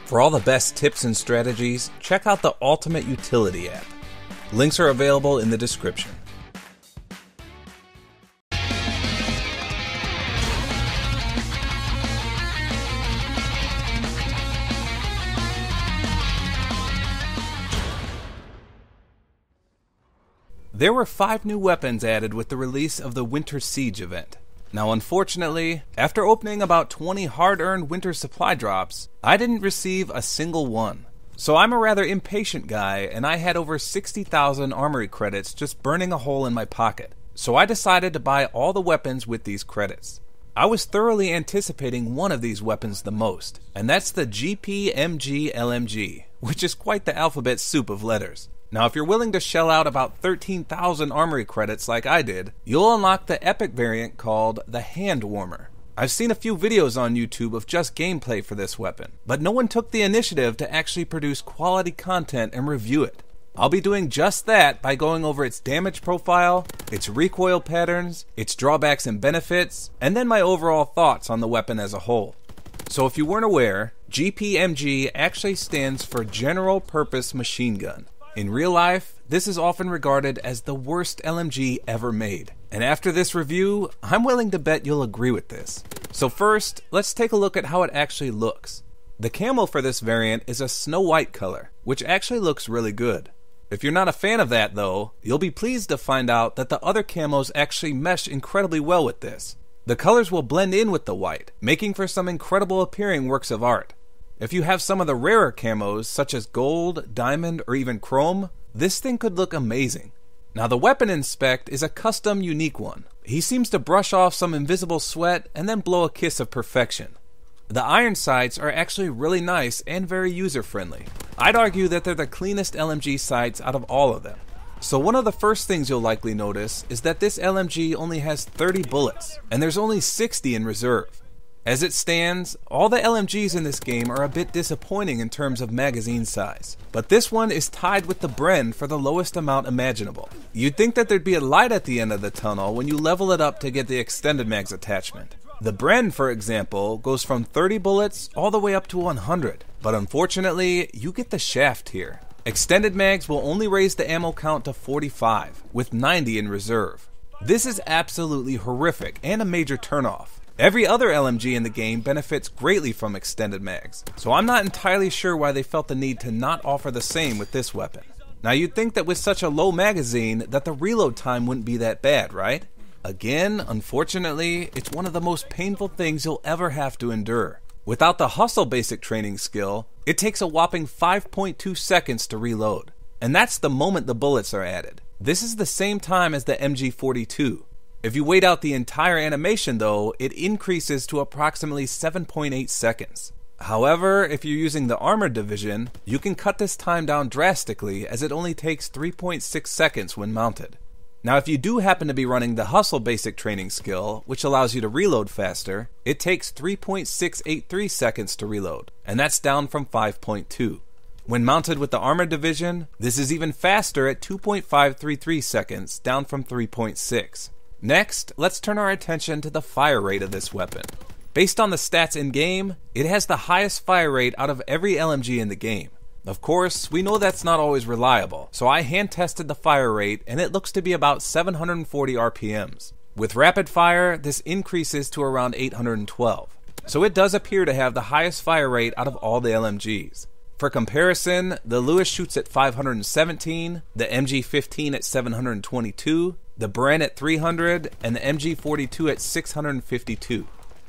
For all the best tips and strategies, check out the Ultimate Utility app. Links are available in the description. There were 5 new weapons added with the release of the Winter Siege event. Now unfortunately, after opening about 20 hard-earned winter supply drops, I didn't receive a single one. So I'm a rather impatient guy, and I had over 60,000 armory credits just burning a hole in my pocket. So I decided to buy all the weapons with these credits. I was thoroughly anticipating one of these weapons the most, and that's the GPMG LMG, which is quite the alphabet soup of letters. Now, if you're willing to shell out about 13,000 armory credits like I did, you'll unlock the epic variant called the Hand Warmer. I've seen a few videos on YouTube of just gameplay for this weapon, but no one took the initiative to actually produce quality content and review it. I'll be doing just that by going over its damage profile, its recoil patterns, its drawbacks and benefits, and then my overall thoughts on the weapon as a whole. So if you weren't aware, GPMG actually stands for General Purpose Machine Gun. In real life, this is often regarded as the worst LMG ever made. And after this review, I'm willing to bet you'll agree with this. So first, let's take a look at how it actually looks. The camo for this variant is a snow white color, which actually looks really good. If you're not a fan of that though, you'll be pleased to find out that the other camos actually mesh incredibly well with this. The colors will blend in with the white, making for some incredible appearing works of art. If you have some of the rarer camos, such as gold, diamond, or even chrome, this thing could look amazing. Now the weapon in spec is a custom, unique one. He seems to brush off some invisible sweat and then blow a kiss of perfection. The iron sights are actually really nice and very user-friendly. I'd argue that they're the cleanest LMG sights out of all of them. So one of the first things you'll likely notice is that this LMG only has 30 bullets, and there's only 60 in reserve. As it stands, all the LMGs in this game are a bit disappointing in terms of magazine size, but this one is tied with the Bren for the lowest amount imaginable. You'd think that there'd be a light at the end of the tunnel when you level it up to get the extended mags attachment. The Bren, for example, goes from 30 bullets all the way up to 100, but unfortunately, you get the shaft here. Extended mags will only raise the ammo count to 45, with 90 in reserve. This is absolutely horrific and a major turnoff. Every other LMG in the game benefits greatly from extended mags, so I'm not entirely sure why they felt the need to not offer the same with this weapon. Now you'd think that with such a low magazine that the reload time wouldn't be that bad, right? Again, unfortunately, it's one of the most painful things you'll ever have to endure. Without the hustle basic training skill, it takes a whopping 5.2 seconds to reload, and that's the moment the bullets are added. This is the same time as the MG42. If you wait out the entire animation though, it increases to approximately 7.8 seconds. However, if you're using the armored division, you can cut this time down drastically as it only takes 3.6 seconds when mounted. Now if you do happen to be running the hustle basic training skill, which allows you to reload faster, it takes 3.683 seconds to reload, and that's down from 5.2. When mounted with the armored division, this is even faster at 2.533 seconds, down from 3.6. Next, let's turn our attention to the fire rate of this weapon. Based on the stats in-game, it has the highest fire rate out of every LMG in the game. Of course, we know that's not always reliable, so I hand-tested the fire rate and it looks to be about 740 RPMs. With rapid fire, this increases to around 812. So it does appear to have the highest fire rate out of all the LMGs. For comparison, the Lewis shoots at 517, the MG15 at 722, the Bren at 300, and the MG42 at 652.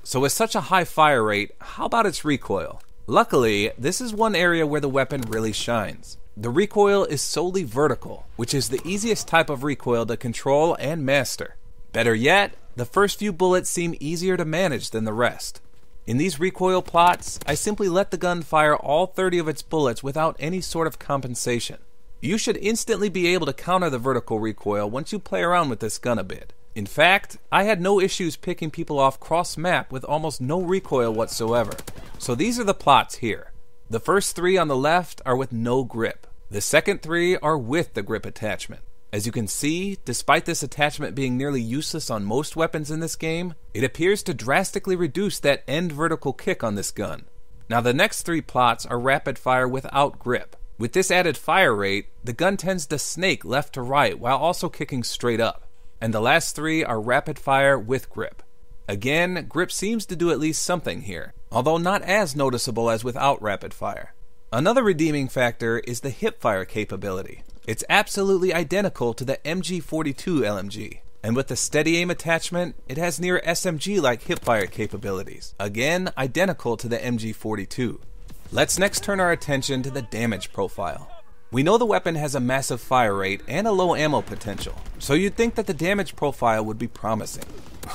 So with such a high fire rate, how about its recoil? Luckily, this is one area where the weapon really shines. The recoil is solely vertical, which is the easiest type of recoil to control and master. Better yet, the first few bullets seem easier to manage than the rest. In these recoil plots, I simply let the gun fire all 30 of its bullets without any sort of compensation. You should instantly be able to counter the vertical recoil once you play around with this gun a bit. In fact, I had no issues picking people off cross-map with almost no recoil whatsoever. So these are the plots here. The first 3 on the left are with no grip. The second 3 are with the grip attachment. As you can see, despite this attachment being nearly useless on most weapons in this game, it appears to drastically reduce that end vertical kick on this gun. Now the next 3 plots are rapid fire without grip. With this added fire rate, the gun tends to snake left to right while also kicking straight up. And the last 3 are rapid fire with grip. Again, grip seems to do at least something here, although not as noticeable as without rapid fire. Another redeeming factor is the hipfire capability. It's absolutely identical to the MG42 LMG, and with the steady aim attachment, it has near SMG-like hipfire capabilities, again identical to the MG42. Let's next turn our attention to the damage profile. We know the weapon has a massive fire rate and a low ammo potential, so you'd think that the damage profile would be promising.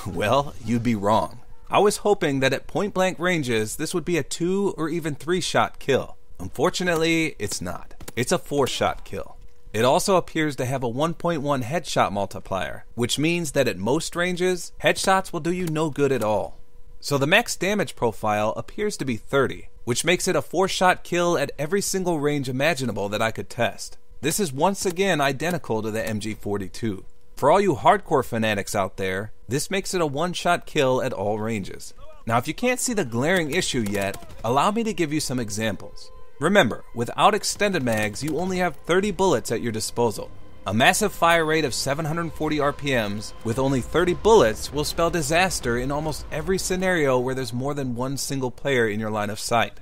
Well, you'd be wrong. I was hoping that at point-blank ranges, this would be a 2 or even 3-shot kill. Unfortunately, it's not. It's a 4-shot kill. It also appears to have a 1.1 headshot multiplier, which means that at most ranges, headshots will do you no good at all. So the max damage profile appears to be 30, which makes it a 4-shot kill at every single range imaginable that I could test. This is once again identical to the MG42. For all you hardcore fanatics out there, this makes it a 1-shot kill at all ranges. Now if you can't see the glaring issue yet, allow me to give you some examples. Remember, without extended mags, you only have 30 bullets at your disposal. A massive fire rate of 740 RPMs with only 30 bullets will spell disaster in almost every scenario where there's more than one single player in your line of sight.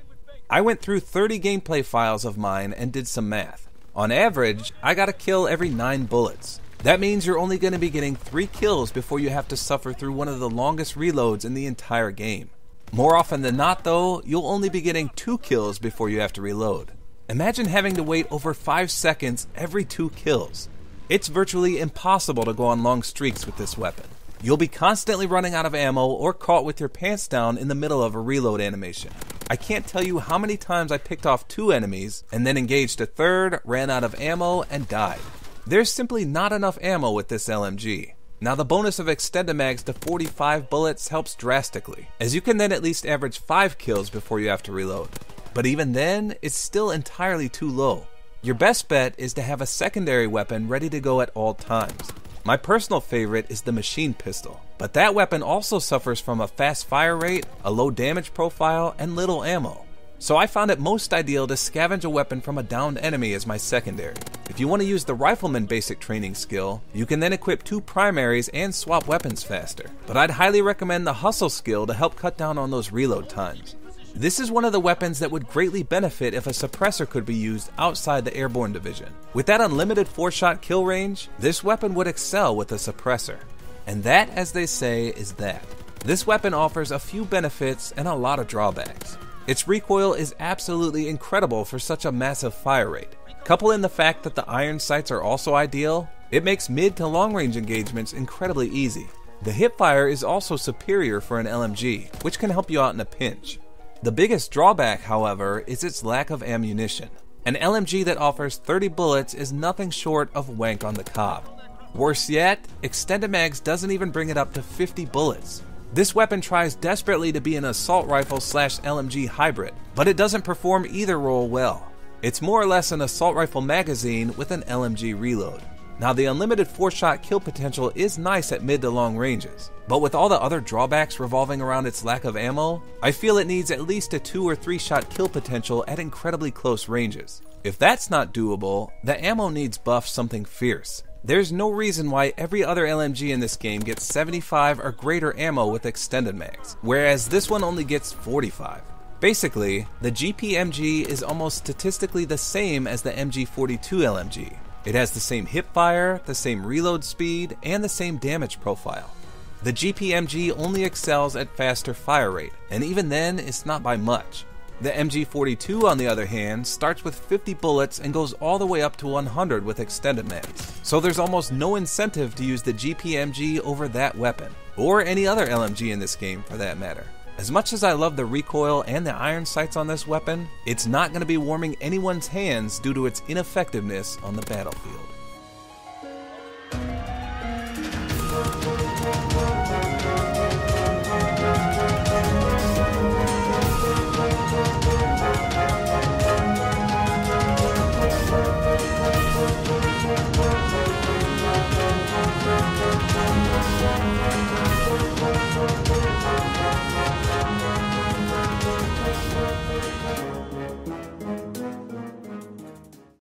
I went through 30 gameplay files of mine and did some math. On average, I got a kill every 9 bullets. That means you're only going to be getting 3 kills before you have to suffer through one of the longest reloads in the entire game. More often than not though, you'll only be getting 2 kills before you have to reload. Imagine having to wait over 5 seconds every 2 kills. It's virtually impossible to go on long streaks with this weapon. You'll be constantly running out of ammo or caught with your pants down in the middle of a reload animation. I can't tell you how many times I picked off 2 enemies and then engaged a third, ran out of ammo, and died. There's simply not enough ammo with this LMG. Now the bonus of extended mags to 45 bullets helps drastically, as you can then at least average 5 kills before you have to reload. But even then, it's still entirely too low. Your best bet is to have a secondary weapon ready to go at all times. My personal favorite is the machine pistol, but that weapon also suffers from a fast fire rate, a low damage profile, and little ammo. So I found it most ideal to scavenge a weapon from a downed enemy as my secondary. If you want to use the rifleman basic training skill, you can then equip 2 primaries and swap weapons faster, but I'd highly recommend the hustle skill to help cut down on those reload times. This is one of the weapons that would greatly benefit if a suppressor could be used outside the airborne division. With that unlimited 4-shot kill range, this weapon would excel with a suppressor. And that, as they say, is that. This weapon offers a few benefits and a lot of drawbacks. Its recoil is absolutely incredible for such a massive fire rate. Couple in the fact that the iron sights are also ideal, it makes mid to long range engagements incredibly easy. The hipfire is also superior for an LMG, which can help you out in a pinch. The biggest drawback, however, is its lack of ammunition. An LMG that offers 30 bullets is nothing short of wank on the cob. Worse yet, extended mags doesn't even bring it up to 50 bullets. This weapon tries desperately to be an assault rifle / LMG hybrid, but it doesn't perform either role well. It's more or less an assault rifle magazine with an LMG reload. Now the unlimited 4-shot kill potential is nice at mid to long ranges, but with all the other drawbacks revolving around its lack of ammo, I feel it needs at least a 2 or 3-shot kill potential at incredibly close ranges. If that's not doable, the ammo needs buffed something fierce. There's no reason why every other LMG in this game gets 75 or greater ammo with extended mags, whereas this one only gets 45. Basically, the GPMG is almost statistically the same as the MG42 LMG. It has the same hipfire, the same reload speed, and the same damage profile. The GPMG only excels at faster fire rate, and even then, it's not by much. The MG42, on the other hand, starts with 50 bullets and goes all the way up to 100 with extended mags. So there's almost no incentive to use the GPMG over that weapon, or any other LMG in this game for that matter. As much as I love the recoil and the iron sights on this weapon, it's not going to be warming anyone's hands due to its ineffectiveness on the battlefield.